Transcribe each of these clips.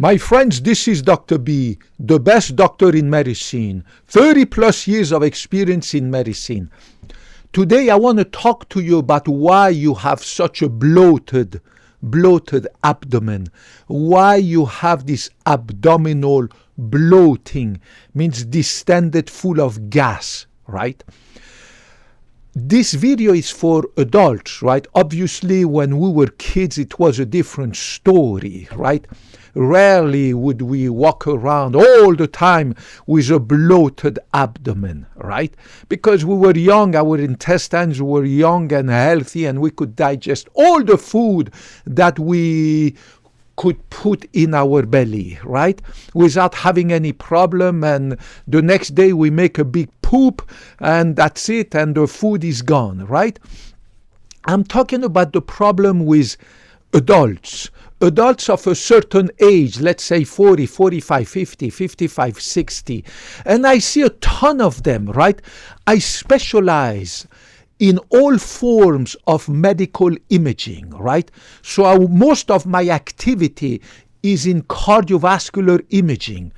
My friends, this is Dr. B, the best doctor in medicine, 30 plus years of experience in medicine. Today I want to talk to you about why you have such a bloated abdomen, why you have this abdominal bloating, means distended full of gas, right? This video is for adults, right? Obviously, when we were kids, it was a different story, right? Rarely would we walk around all the time with a bloated abdomen, right? Because we were young, our intestines were young and healthy, and we could digest all the food that we could put in our belly, right? Without having any problem, and the next day we make a big poop, and that's it, and the food is gone, right? I'm talking about the problem with adults of a certain age, let's say 40, 45, 50, 55, 60. And I see a ton of them, right? I specialize in all forms of medical imaging, right? So most of my activity is in cardiovascular imaging.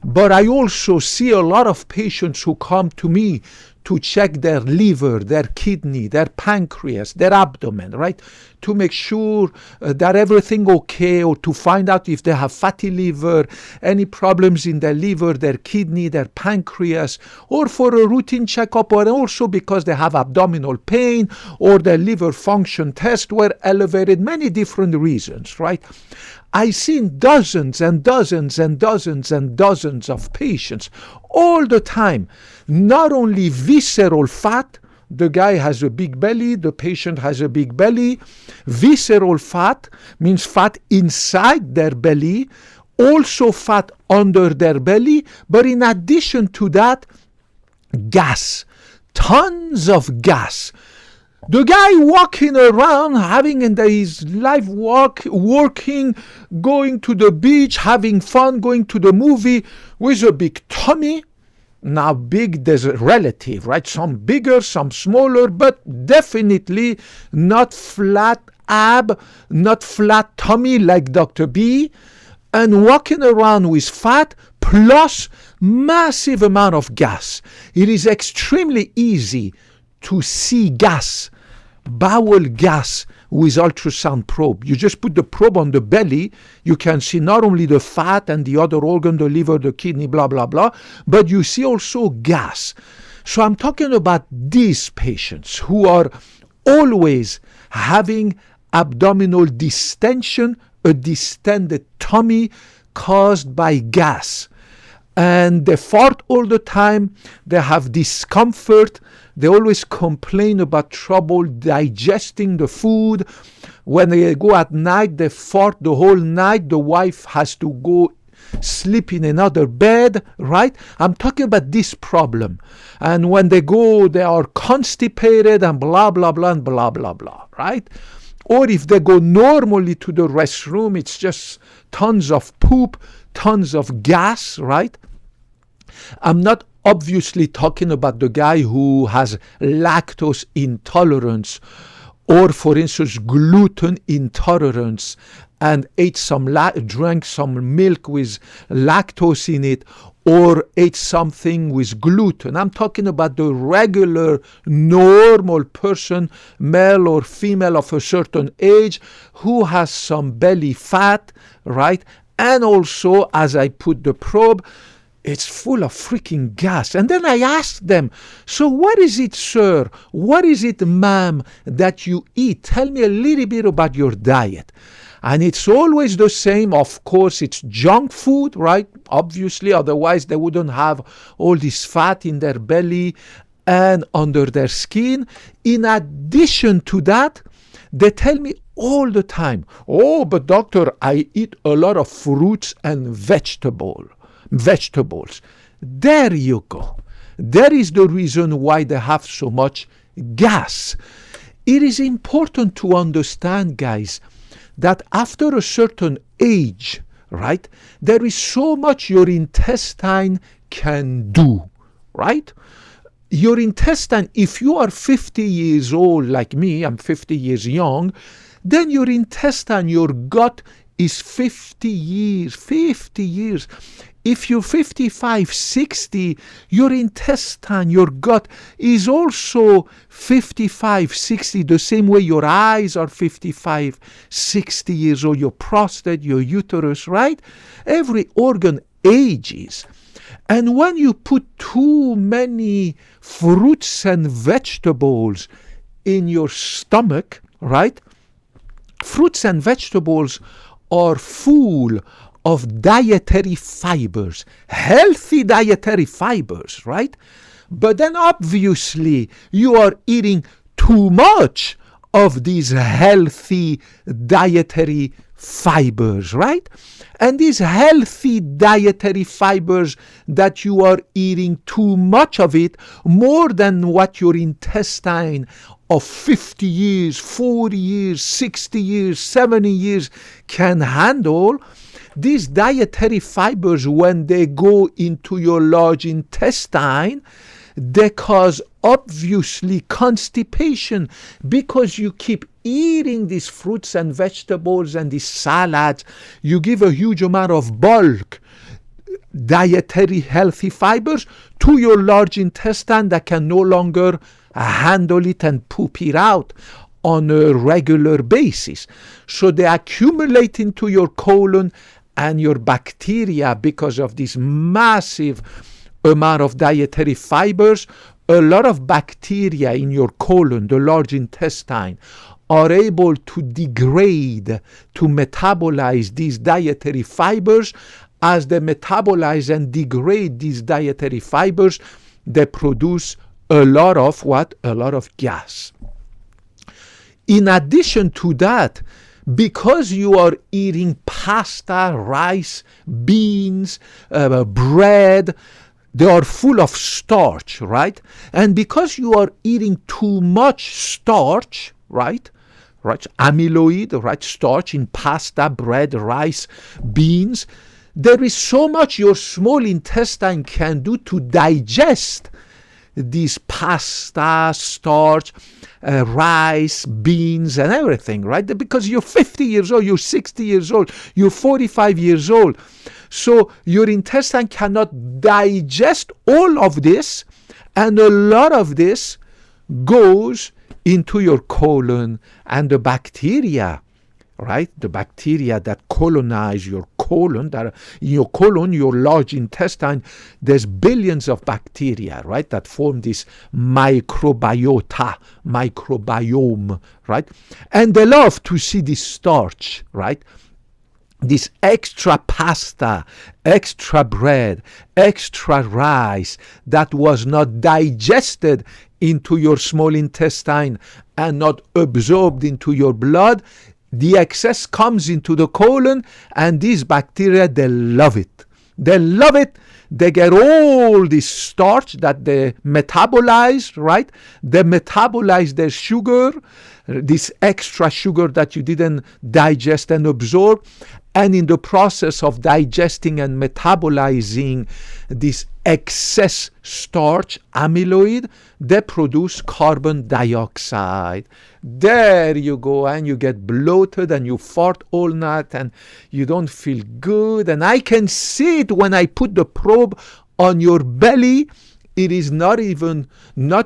But I also see a lot of patients who come to me to check their liver, their kidney, their pancreas, their abdomen, right? To make sure that everything okay, or to find out if they have fatty liver, any problems in their liver, their kidney, their pancreas, or for a routine checkup, or also because they have abdominal pain or their liver function tests were elevated, many different reasons, right? I've seen dozens and dozens and dozens and dozens of patients all the time. Not only visceral fat, the guy has a big belly, the patient has a big belly. Visceral fat means fat inside their belly, also fat under their belly, but in addition to that, gas, tons of gas. The guy walking around, having in his life working, going to the beach, having fun, going to the movie with a big tummy. Now big, there's a relative, right? Some bigger, some smaller, but definitely not flat ab, not flat tummy like Dr. B. And walking around with fat plus massive amount of gas. It is extremely easy to see gas, bowel gas, with ultrasound probe. You just put the probe on the belly, you can see not only the fat and the other organ, the liver, the kidney, blah, blah, blah, but you see also gas. So I'm talking about these patients who are always having abdominal distension, a distended tummy caused by gas. And they fart all the time, they have discomfort, they always complain about trouble digesting the food. When they go at night, they fart the whole night, the wife has to go sleep in another bed, right? I'm talking about this problem. And when they go, they are constipated and blah, blah, blah, and blah, blah, blah, right? Or if they go normally to the restroom, it's just tons of poop, tons of gas, right? I'm not obviously talking about the guy who has lactose intolerance or, for instance, gluten intolerance and drank some milk with lactose in it, or ate something with gluten. I'm talking about the regular, normal person, male or female of a certain age, who has some belly fat, right? And also, as I put the probe, it's full of freaking gas. And then I ask them, so what is it, sir? What is it, ma'am, that you eat? Tell me a little bit about your diet. And it's always the same. Of course, it's junk food, right? Obviously, otherwise they wouldn't have all this fat in their belly and under their skin. In addition to that, they tell me all the time, oh, but doctor, I eat a lot of fruits and vegetables. There you go. There is the reason why they have so much gas. It is important to understand, guys, that after a certain age, right, there is so much your intestine can do, right? Your intestine, if you are 50 years old like me, I'm 50 years young, then your intestine, your gut is 50 years. 50 years. If you're 55, 60, your intestine, your gut is also 55, 60, the same way your eyes are 55, 60 years old, your prostate, your uterus, right? Every organ ages. And when you put too many fruits and vegetables in your stomach, right? Fruits and vegetables are full of dietary fibers, healthy dietary fibers, right? But then obviously you are eating too much of these healthy dietary fibers, right? And these healthy dietary fibers that you are eating too much of it, more than what your intestine of 50 years, 40 years, 60 years, 70 years can handle, these dietary fibers, when they go into your large intestine, they cause obviously constipation, because you keep eating these fruits and vegetables and these salads. You give a huge amount of bulk dietary healthy fibers to your large intestine that can no longer handle it and poop it out on a regular basis. So they accumulate into your colon, and your bacteria, because of this massive amount of dietary fibers, a lot of bacteria in your colon, the large intestine, are able to degrade, to metabolize these dietary fibers. As they metabolize and degrade these dietary fibers, they produce a lot of what? A lot of gas. In addition to that, because you are eating pasta, rice, beans, bread, they are full of starch, right? And because you are eating too much starch, right? Amyloid, right? Starch in pasta, bread, rice, beans. There is so much your small intestine can do to digest these pasta, starch, rice, beans, and everything, right? Because you're 50 years old, you're 60 years old, you're 45 years old. So your intestine cannot digest all of this, and a lot of this goes into your colon, and the bacteria, right? The bacteria that colonize your colon, that in your colon, your large intestine, there's billions of bacteria, right? That form this microbiome, right? And they love to see this starch, right? This extra pasta, extra bread, extra rice that was not digested into your small intestine and not absorbed into your blood. The excess comes into the colon, and these bacteria, they love it. They love it. They get all this starch that they metabolize, right? They metabolize their sugar, this extra sugar that you didn't digest and absorb. And in the process of digesting and metabolizing this excess starch, amyloid, they produce carbon dioxide. There you go, and you get bloated, and you fart all night, and you don't feel good. And I can see it when I put the probe on your belly. It is not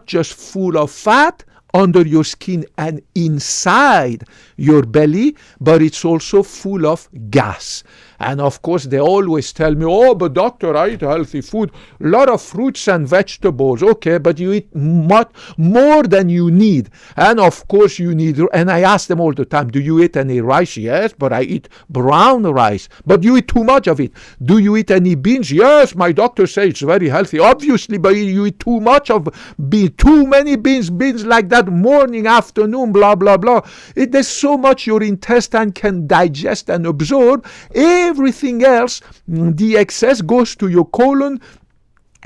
just full of fat under your skin and inside your belly, but it's also full of gas. And of course, they always tell me, oh, but doctor, I eat healthy food, a lot of fruits and vegetables. Okay, but you eat much more than you need. And of course, you need, and I ask them all the time, do you eat any rice? Yes, but I eat brown rice. But you eat too much of it. Do you eat any beans? Yes, my doctor says it's very healthy. Obviously, but you eat too much of beans, too many beans like that, morning, afternoon, blah, blah, blah. There's so much your intestine can digest and absorb. Everything else, the excess goes to your colon.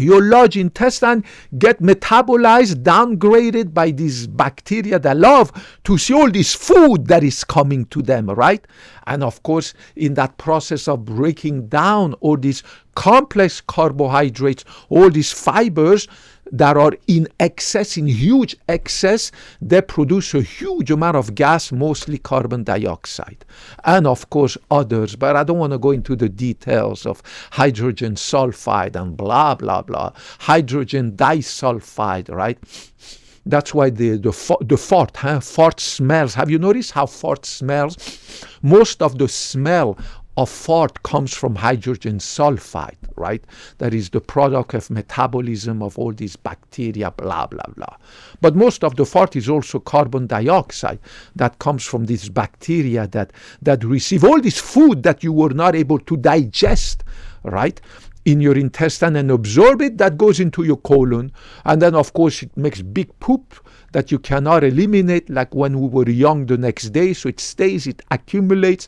Your large intestine get metabolized, downgraded by these bacteria that love to see all this food that is coming to them, right? And of course, in that process of breaking down all these complex carbohydrates, all these fibers, that are in excess, in huge excess, they produce a huge amount of gas, mostly carbon dioxide, and of course others, but I don't want to go into the details of hydrogen sulfide and blah blah blah, hydrogen disulfide, right? That's why fart smells. Have you noticed how fart smells? Most of the smell of fart comes from hydrogen sulfide, right? That is the product of metabolism of all these bacteria, blah, blah, blah. But most of the fart is also carbon dioxide that comes from these bacteria that receive all this food that you were not able to digest, right, in your intestine and absorb it, that goes into your colon. And then, of course, it makes big poop that you cannot eliminate, like when we were young the next day. So it stays, it accumulates,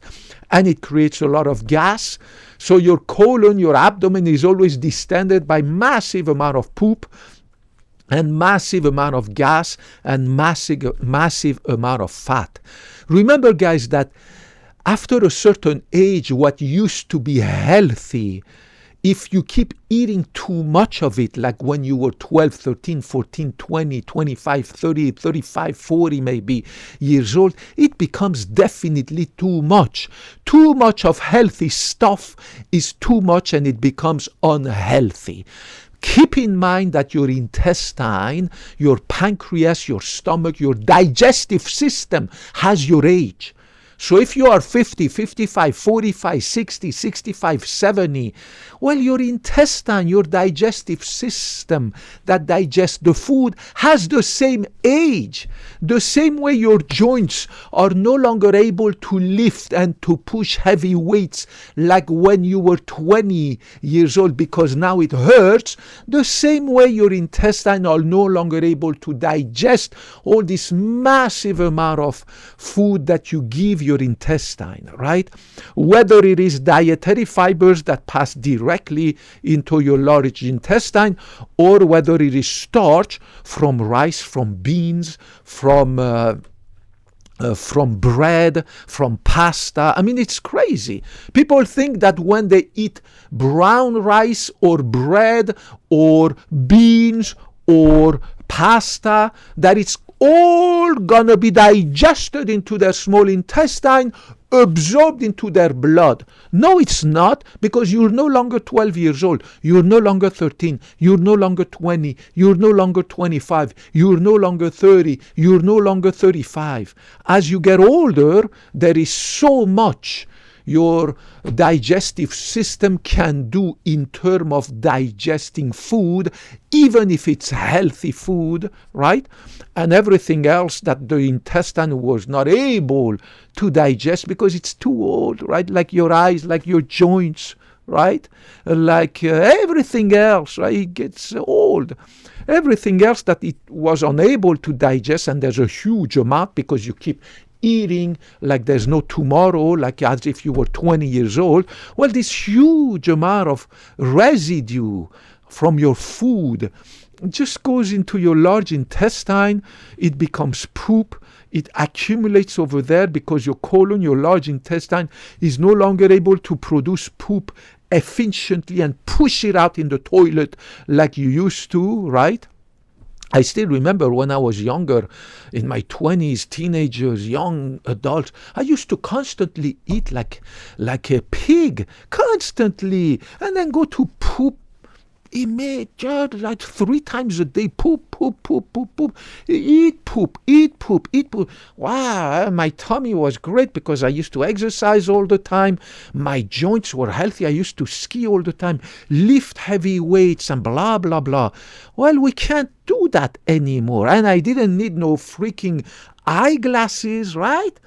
and it creates a lot of gas. So your colon, your abdomen is always distended by massive amount of poop and massive amount of gas and massive amount of fat. Remember, guys, that after a certain age, what used to be healthy, if you keep eating too much of it, like when you were 12, 13, 14, 20, 25, 30, 35, 40 maybe years old, it becomes definitely too much. Too much of healthy stuff is too much, and it becomes unhealthy. Keep in mind that your intestine, your pancreas, your stomach, your digestive system has your age. So if you are 50, 55, 45, 60, 65, 70, well, your intestine, your digestive system that digests the food has the same age. The same way your joints are no longer able to lift and to push heavy weights like when you were 20 years old because now it hurts. The same way your intestine are no longer able to digest all this massive amount of food that you give your intestine, right? Whether it is dietary fibers that pass directly into your large intestine, or whether it is starch from rice, from beans, from bread, from pasta. I mean, it's crazy. People think that when they eat brown rice or bread or beans or pasta, that it's all gonna be digested into their small intestine, absorbed into their blood. No, it's not, because you're no longer 12 years old. You're no longer 13. You're no longer 20. You're no longer 25. You're no longer 30. You're no longer 35. As you get older, there is so much your digestive system can do in terms of digesting food, even if it's healthy food, right? And everything else that the intestine was not able to digest because it's too old, right? Like your eyes, like your joints, right? Like everything else, right? It gets old. Everything else that it was unable to digest, and there's a huge amount because you keep eating like there's no tomorrow, like as if you were 20 years old. Well, this huge amount of residue from your food just goes into your large intestine. It becomes poop. It accumulates over there because your colon, your large intestine, is no longer able to produce poop efficiently and push it out in the toilet like you used to, right? I still remember when I was younger, in my 20s, teenagers, young adults, I used to constantly eat like a pig, constantly, and then go to poop. Like 3 times a day, poop, eat poop. Wow, my tummy was great because I used to exercise all the time. My joints were healthy. I used to ski all the time, lift heavy weights and blah, blah, blah. Well, we can't do that anymore. And I didn't need no freaking eyeglasses, right?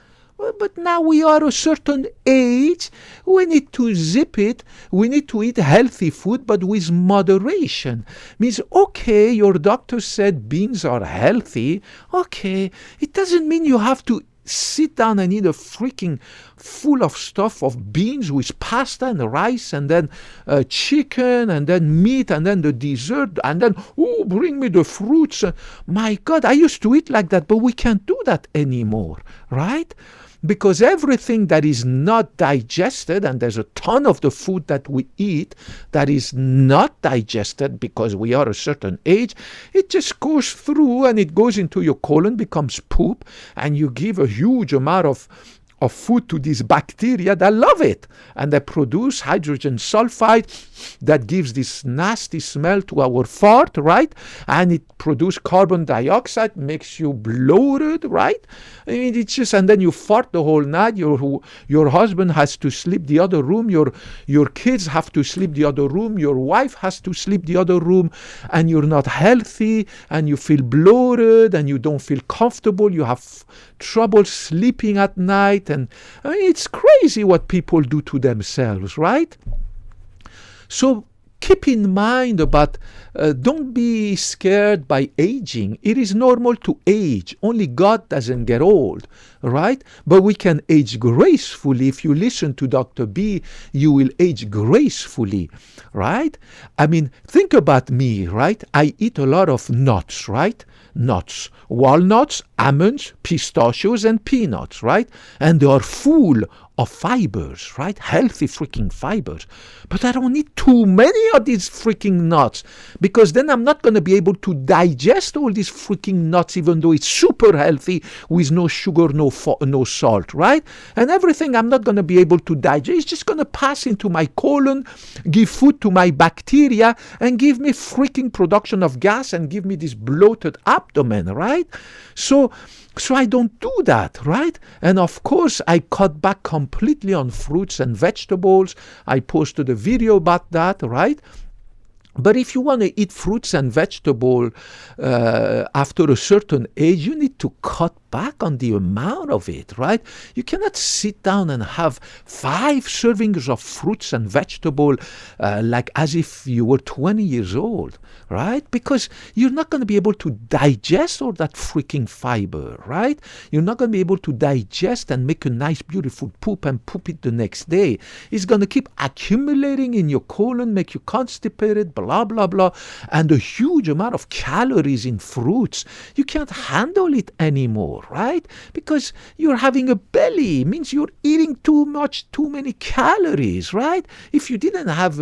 But now we are a certain age. We need to zip it. We need to eat healthy food, but with moderation. Means, okay, your doctor said beans are healthy. Okay, it doesn't mean you have to sit down and eat a freaking full of stuff of beans with pasta and rice and then chicken and then meat and then the dessert and then, oh, bring me the fruits. My God, I used to eat like that, but we can't do that anymore, right? Because everything that is not digested, and there's a ton of the food that we eat that is not digested because we are a certain age, it just goes through and it goes into your colon, becomes poop, and you give a huge amount of food to these bacteria that love it, and they produce hydrogen sulfide that gives this nasty smell to our fart, right? And it produces carbon dioxide, makes you bloated, right? I mean, it's just, and then you fart the whole night. Your husband has to sleep the other room. Your kids have to sleep the other room. Your wife has to sleep the other room, and you're not healthy, and you feel bloated, and you don't feel comfortable. You have trouble sleeping at night, and I mean, it's crazy what people do to themselves, right? So keep in mind about, don't be scared by aging. It is normal to age. Only God doesn't get old, right? But we can age gracefully. If you listen to Dr. B, you will age gracefully, right? I mean, think about me, right? I eat a lot of nuts, right? Nuts, walnuts, almonds, pistachios, and peanuts, right? And they are full of fibers, right? Healthy freaking fibers. But I don't need too many of these freaking nuts, because then I'm not going to be able to digest all these freaking nuts, even though it's super healthy with no sugar, no salt, right? And everything I'm not going to be able to digest. It's just going to pass into my colon, give food to my bacteria, and give me freaking production of gas and give me this bloated abdomen, right? So I don't do that, right? And of course, I cut back completely on fruits and vegetables. I posted a video about that, right? But if you want to eat fruits and vegetables after a certain age, you need to cut back on the amount of it, right? You cannot sit down and have 5 servings of fruits and vegetables like as if you were 20 years old, right? Because you're not going to be able to digest all that freaking fiber, right? You're not going to be able to digest and make a nice, beautiful poop and poop it the next day. It's going to keep accumulating in your colon, make you constipated, blah, blah, blah. And a huge amount of calories in fruits, you can't handle it anymore, right? Because you're having a belly. It means you're eating too many calories, right? If you didn't have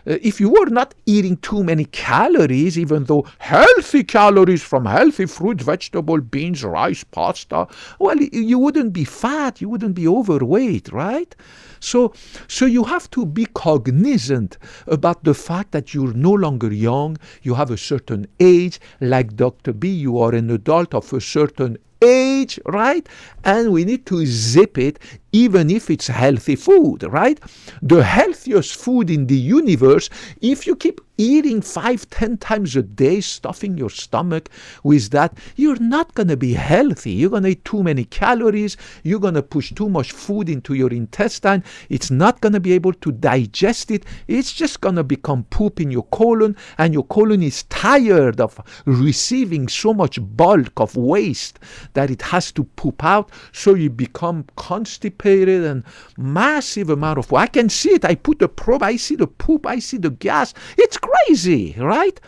if you were not eating too many calories, even though healthy calories from healthy fruit, vegetable, beans, rice, pasta, well, you wouldn't be fat, you wouldn't be overweight, right? So you have to be cognizant about the fact that you're no longer young, you have a certain age. Like Dr. B, you are an adult of a certain age, right? And we need to zip it, even if it's healthy food, right? The healthiest food in the universe, if you keep eating 5-10 times a day, stuffing your stomach with that, you're not going to be healthy. You're going to eat too many calories. You're going to push too much food into your intestine. It's not going to be able to digest it. It's just going to become poop in your colon, and your colon is tired of receiving so much bulk of waste that it has to poop out, so you become constipated and massive amount of, I can see it, I put the probe, I see the poop, I see the gas, it's crazy, right?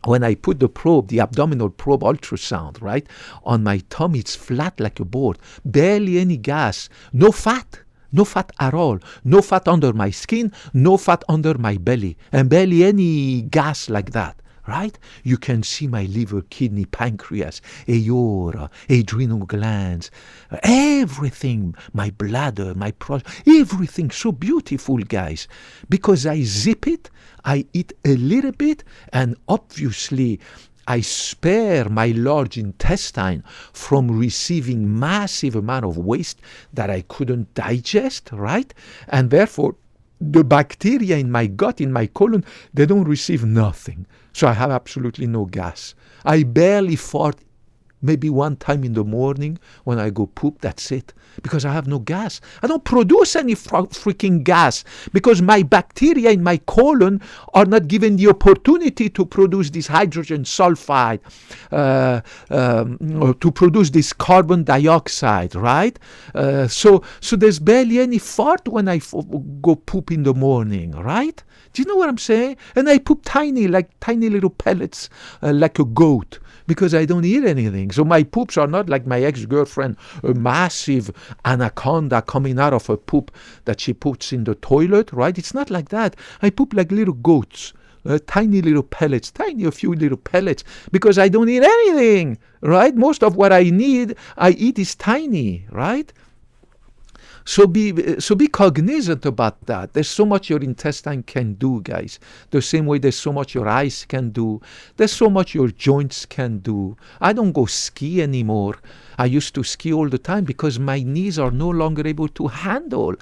When I put the probe, the abdominal probe ultrasound, right, on my tummy, it's flat like a board, barely any gas, no fat at all, no fat under my skin, no fat under my belly, and barely any gas like that. Right? You can see my liver, kidney, pancreas, aorta, adrenal glands, everything, my bladder, my everything so beautiful, guys. Because I zip it, I eat a little bit, and obviously I spare my large intestine from receiving massive amount of waste that I couldn't digest, right? And therefore, the bacteria in my gut, in my colon, they don't receive nothing. So I have absolutely no gas. I barely fart, maybe one time in the morning when I go poop, that's it. Because I have no gas. I don't produce any freaking gas because my bacteria in my colon are not given the opportunity to produce this hydrogen sulfide, to produce this carbon dioxide, right? So there's barely any fart when I go poop in the morning, right? Do you know what I'm saying? And I poop tiny little pellets, like a goat, because I don't eat anything. anything. So my poops are not like my ex-girlfriend, a massive anaconda coming out of her poop that she puts in the toilet, right? It's not like that. I poop like little goats. Tiny little pellets, a few little pellets, because I don't eat anything, right? Most of what I eat is tiny, right? So be cognizant about that. There's so much your intestine can do, guys. The same way there's so much your eyes can do. There's so much your joints can do. I don't go ski anymore. I used to ski all the time because my knees are no longer able to handle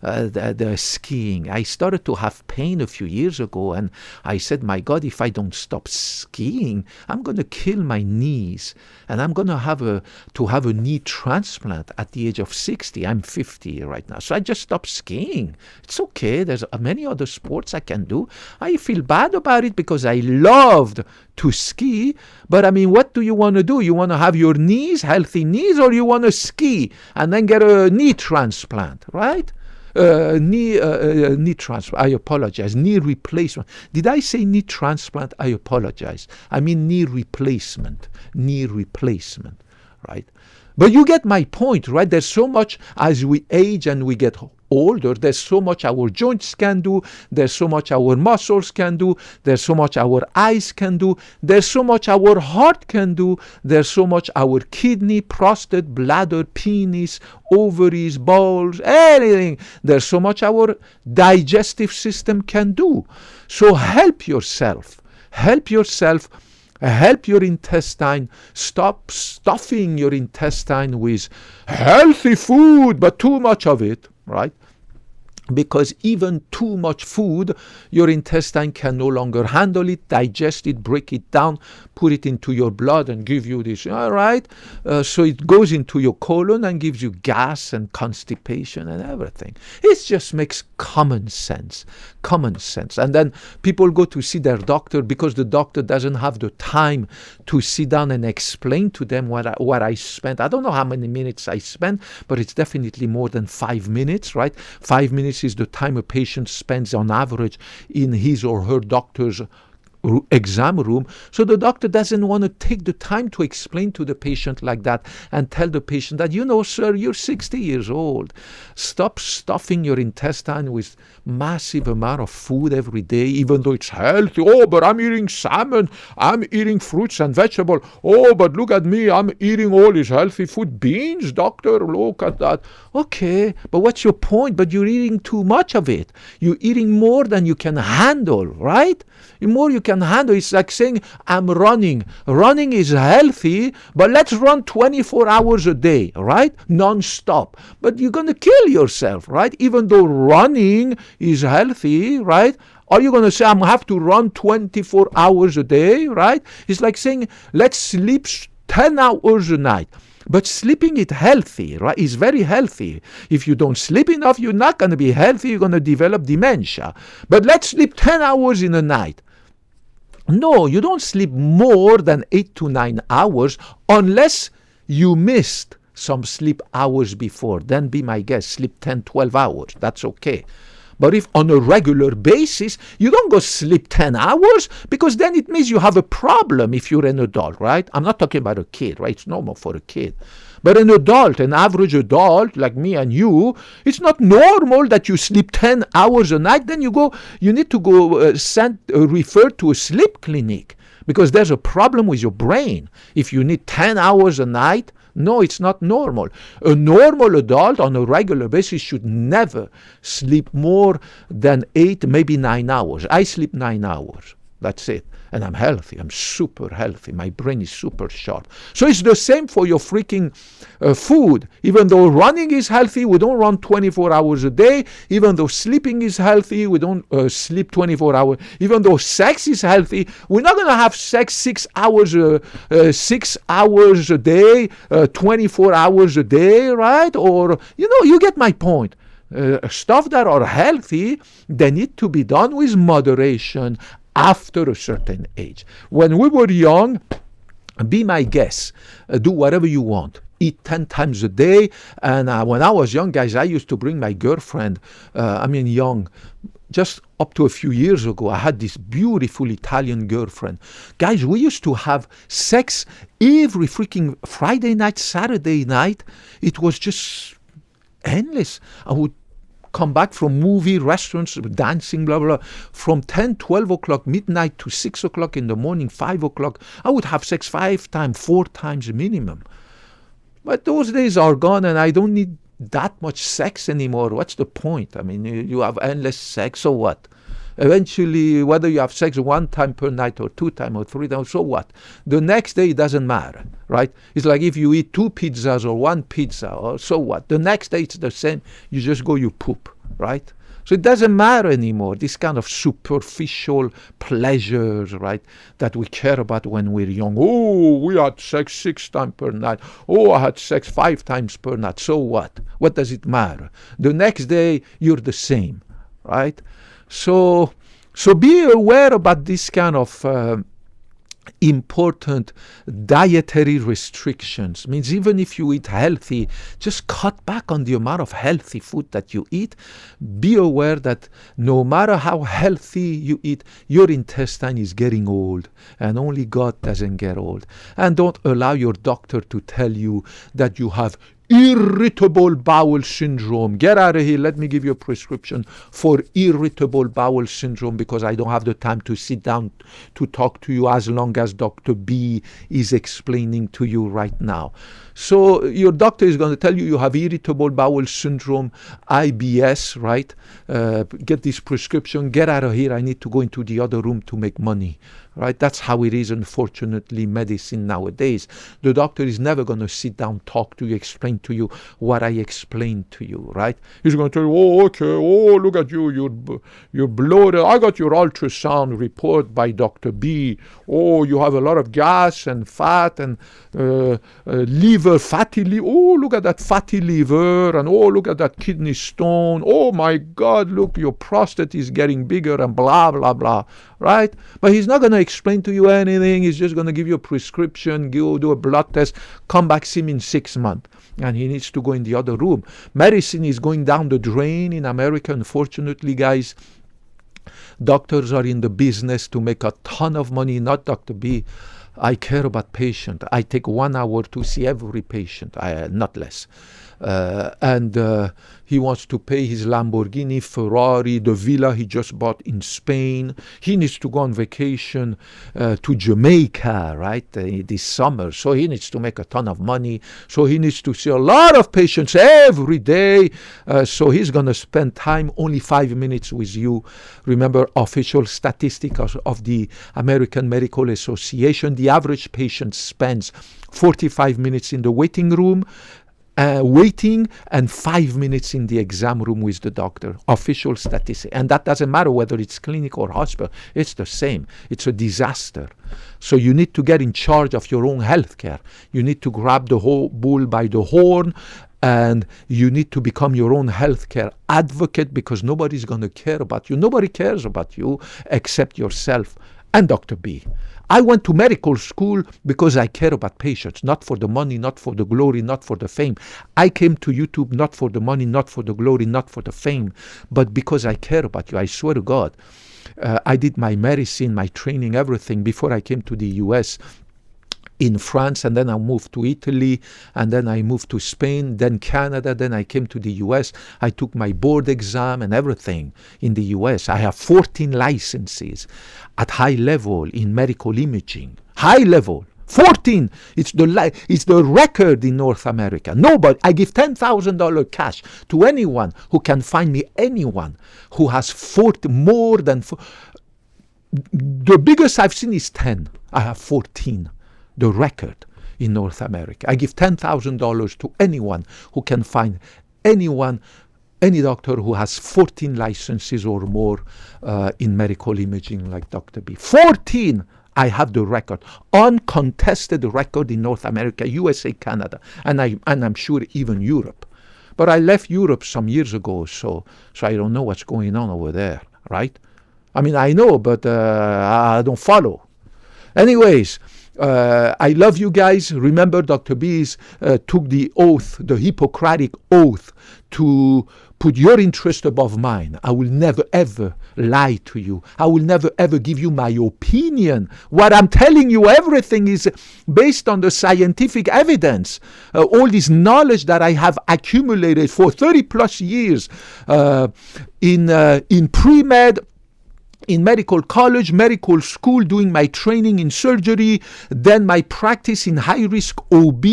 the skiing. I started to have pain a few years ago, and I said, my God, if I don't stop skiing, I'm going to kill my knees, and I'm going to have a knee transplant at the age of 60. I'm 50 right now, so I just stopped skiing. It's okay. There's many other sports I can do. I feel bad about it because I loved to ski, but I mean, what do you want to do? You want to have your knees, healthy knees, or you want to ski and then get a knee transplant, right? Knee transplant. I apologize. Knee replacement. Did I say knee transplant? I apologize. I mean knee replacement. Knee replacement, right? But you get my point, right? There's so much as we age and we get older, there's so much our joints can do, there's so much our muscles can do, there's so much our eyes can do, there's so much our heart can do, there's so much our kidney, prostate, bladder, penis, ovaries, balls, anything. There's so much our digestive system can do. So help yourself. Help yourself. Help your intestine. Stop stuffing your intestine with healthy food, but too much of it, right? Because even too much food, your intestine can no longer handle it, digest it, break it down, put it into your blood and give you this, all right? So it goes into your colon and gives you gas and constipation and everything. It just makes common sense. Common sense. And then people go to see their doctor because the doctor doesn't have the time to sit down and explain to them what I spent. I don't know how many minutes I spent, but it's definitely more than 5 minutes, right? 5 minutes is the time a patient spends on average in his or her doctor's exam room. So the doctor doesn't want to take the time to explain to the patient like that and tell the patient that, you know, sir, you're 60 years old. Stop stuffing your intestine with massive amount of food every day, even though it's healthy. Oh, but I'm eating salmon. I'm eating fruits and vegetables. Oh, but look at me. I'm eating all this healthy food. Beans, doctor, look at that. Okay, but what's your point? But you're eating too much of it. You're eating more than you can handle, right? The more you can handle, it's like saying, I'm running. Running is healthy, but let's run 24 hours a day, right? Non-stop. But you're going to kill yourself, right? Even though running is healthy, right? Are you going to say, I have to run 24 hours a day, right? It's like saying, let's sleep 10 hours a night. But sleeping it healthy, right, is very healthy. If you don't sleep enough, you're not going to be healthy. You're going to develop dementia. But let's sleep 10 hours in a night. No, you don't sleep more than 8 to 9 hours unless you missed some sleep hours before. Then be my guest, sleep 10, 12 hours. That's okay. But if on a regular basis, you don't go sleep 10 hours, because then it means you have a problem if you're an adult, right? I'm not talking about a kid, right? It's normal for a kid. But an adult, an average adult like me and you, it's not normal that you sleep 10 hours a night. Then you need to go referred to a sleep clinic because there's a problem with your brain. If you need 10 hours a night, no, it's not normal. A normal adult on a regular basis should never sleep more than 8, maybe 9 hours. I sleep 9 hours. That's it. And I'm healthy. I'm super healthy. My brain is super sharp. So it's the same for your freaking food. Even though running is healthy, we don't run 24 hours a day. Even though sleeping is healthy, we don't sleep 24 hours. Even though sex is healthy, we're not going to have sex 6 hours a day, 24 hours a day, right? Or, you get my point. Stuff that are healthy, they need to be done with moderation after a certain age. When we were young, be my guest, do whatever you want. Eat 10 times a day. And when I was young, guys, I used to bring my girlfriend, young, just up to a few years ago, I had this beautiful Italian girlfriend. Guys, we used to have sex every freaking Friday night, Saturday night. It was just endless. I would come back from movie, restaurants, dancing, blah, blah, blah. From 10, 12 o'clock, midnight to 6 o'clock in the morning, 5 o'clock. I would have sex 5 times, 4 times minimum. But those days are gone, and I don't need that much sex anymore. What's the point? I mean, you have endless sex, so what? Eventually, whether you have sex 1 time per night or 2 times or 3 times, so what? The next day, it doesn't matter, right? It's like if you eat 2 pizzas or 1 pizza, or so what? The next day, it's the same. You just go, you poop, right? So it doesn't matter anymore, this kind of superficial pleasures, right, that we care about when we're young. Oh, we had sex 6 times per night. Oh, I had sex 5 times per night. So what? What does it matter? The next day, you're the same, right? So be aware about this kind of important dietary restrictions. Means even if you eat healthy, just cut back on the amount of healthy food that you eat. Be aware that no matter how healthy you eat, your intestine is getting old, and only God doesn't get old. And don't allow your doctor to tell you that you have irritable bowel syndrome. Get out of here. Let me give you a prescription for irritable bowel syndrome, because I don't have the time to sit down to talk to you as long as Dr. B is explaining to you right now. So your doctor is going to tell you you have irritable bowel syndrome, IBS, right? Get this prescription. Get out of here. I need to go into the other room to make money. Right? That's how it is, unfortunately, medicine nowadays. The doctor is never going to sit down, talk to you, explain to you what I explained to you, right? He's going to tell you, oh, okay, oh, look at you, you're bloated. I got your ultrasound report by Dr. B. Oh, you have a lot of gas and fat and liver, fatty liver. Oh, look at that fatty liver, and oh, look at that kidney stone. Oh, my God, look, your prostate is getting bigger, and blah, blah, blah, right? But he's not going to explain to you anything. He's just going to give you a prescription, go do a blood test, come back, see him in 6 months. And he needs to go in the other room. Medicine is going down the drain in America, unfortunately, guys. Doctors are in the business to make a ton of money, not Dr. B. I care about patient. I take 1 hour to see every patient, not less. And he wants to pay his Lamborghini, Ferrari, the villa he just bought in Spain. He needs to go on vacation to Jamaica, right, this summer. So he needs to make a ton of money. So he needs to see a lot of patients every day. So he's going to spend time, only 5 minutes with you. Remember, official statistics of the American Medical Association, the average patient spends 45 minutes in the waiting room, waiting, and 5 minutes in the exam room with the doctor. Official statistics. And that doesn't matter whether it's clinic or hospital. It's the same. It's a disaster. So you need to get in charge of your own health care. You need to grab the whole bull by the horn, and you need to become your own healthcare advocate, because nobody's going to care about you. Nobody cares about you except yourself and Dr. B. I went to medical school because I care about patients, not for the money, not for the glory, not for the fame. I came to YouTube not for the money, not for the glory, not for the fame, but because I care about you. I swear to God. I did my medicine, my training, everything before I came to the US. In France, and then I moved to Italy, and then I moved to Spain, then Canada, then I came to the US. I took my board exam and everything in the US. I have 14 licenses at high level in medical imaging. High level. 14. It's the record in North America. Nobody. I give $10,000 cash to anyone who can find me anyone who has 40, more than 4. The biggest I've seen is 10. I have 14. The record in North America. I give $10,000 to anyone who can find any doctor who has 14 licenses or more in medical imaging like Dr. B. 14! I have the record, uncontested record in North America, USA, Canada, and I'm sure even Europe. But I left Europe some years ago, so I don't know what's going on over there, right? I mean, I know, but I don't follow. Anyways, I love you guys. Remember, Dr. B took the oath, the Hippocratic oath, to put your interest above mine. I will never ever lie to you. I will never ever give you my opinion. What I'm telling you, everything is based on the scientific evidence. All this knowledge that I have accumulated for 30 plus years in pre-med, in medical college, medical school, doing my training in surgery, then my practice in high-risk OB,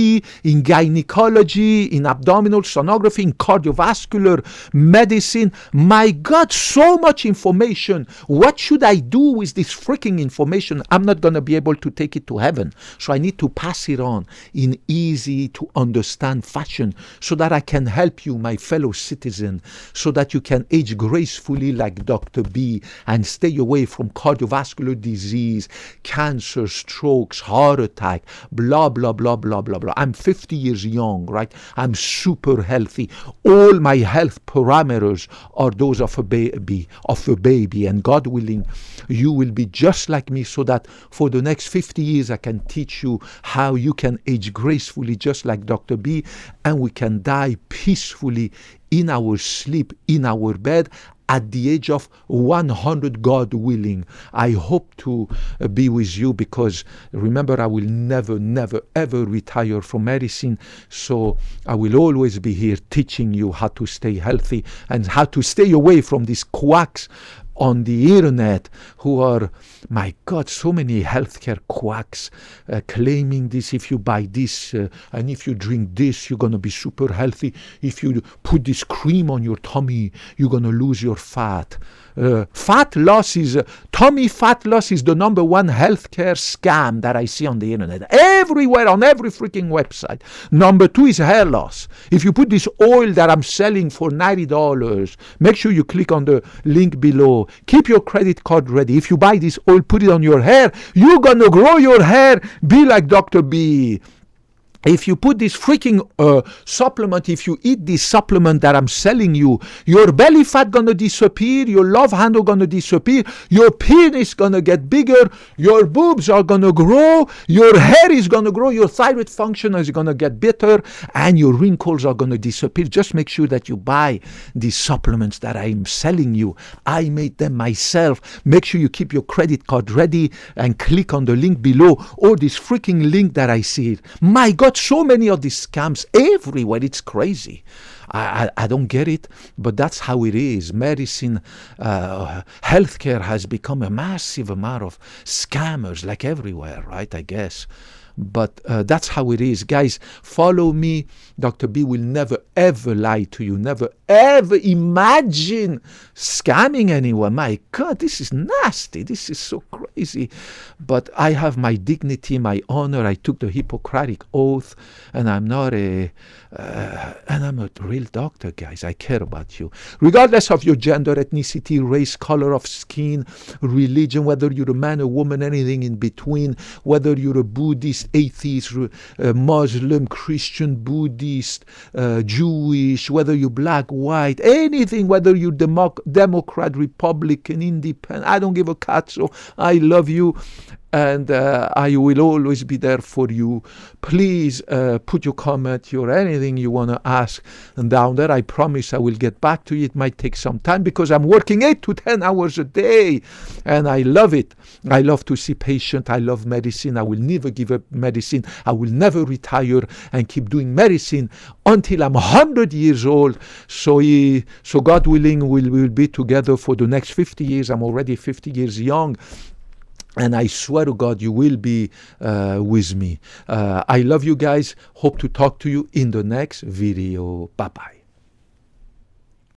in gynecology, in abdominal sonography, in cardiovascular medicine. My God, so much information. What should I do with this freaking information? I'm not going to be able to take it to heaven. So I need to pass it on in easy to understand fashion so that I can help you, my fellow citizen, so that you can age gracefully like Dr. B and stay away from cardiovascular disease, cancer, strokes, heart attack, blah, blah, blah, blah, blah, blah. I'm 50 years young, right? I'm super healthy. All my health parameters are those of a baby, and God willing, you will be just like me, so that for the next 50 years, I can teach you how you can age gracefully, just like Dr. B, and we can die peacefully in our sleep, in our bed, at the age of 100, God willing. I hope to be with you, because remember, I will never, never, ever retire from medicine. So I will always be here teaching you how to stay healthy and how to stay away from these quacks on the internet who are, my God, so many healthcare quacks claiming this. If you buy this and if you drink this, you're going to be super healthy. If you put this cream on your tummy, you're going to lose your fat. Tummy fat loss is the number one healthcare scam that I see on the internet. Everywhere, on every freaking website. Number two is hair loss. If you put this oil that I'm selling for $90, make sure you click on the link below. Keep your credit card ready. If you buy this oil, put it on your hair. You're going to grow your hair. Be like Dr. B. If you put this freaking supplement, if you eat this supplement that I'm selling you, your belly fat gonna disappear, your love handle gonna disappear, your penis gonna get bigger, your boobs are gonna grow, your hair is gonna grow, your thyroid function is gonna get better, and your wrinkles are gonna disappear. Just make sure that you buy these supplements that I'm selling you. I made them myself. Make sure you keep your credit card ready and click on the link below, or this freaking link that I see. My God, so many of these scams everywhere. It's crazy. I don't get it, but that's how it is. Medicine, healthcare has become a massive amount of scammers, like everywhere, right? I guess. But that's how it is. Guys, follow me. Dr. B will never, ever lie to you. Never, ever imagine scamming anyone. My God, this is nasty. This is so crazy. But I have my dignity, my honor. I took the Hippocratic Oath, and I'm not and I'm a real doctor, guys. I care about you. Regardless of your gender, ethnicity, race, color of skin, religion, whether you're a man, a woman, anything in between, whether you're a Buddhist, atheist, Muslim, Christian, Buddhist, Jewish, whether you're black, white, anything, whether you're Democrat, Republican, Independent, I don't give a cat, so I love you. And I will always be there for you. Please put your comment, your anything you want to ask down there. I promise I will get back to you. It might take some time because I'm working 8 to 10 hours a day. And I love it. I love to see patients. I love medicine. I will never give up medicine. I will never retire and keep doing medicine until I'm 100 years old. So God willing, we'll be together for the next 50 years. I'm already 50 years young. And I swear to God, you will be with me. I love you guys. Hope to talk to you in the next video. Bye-bye.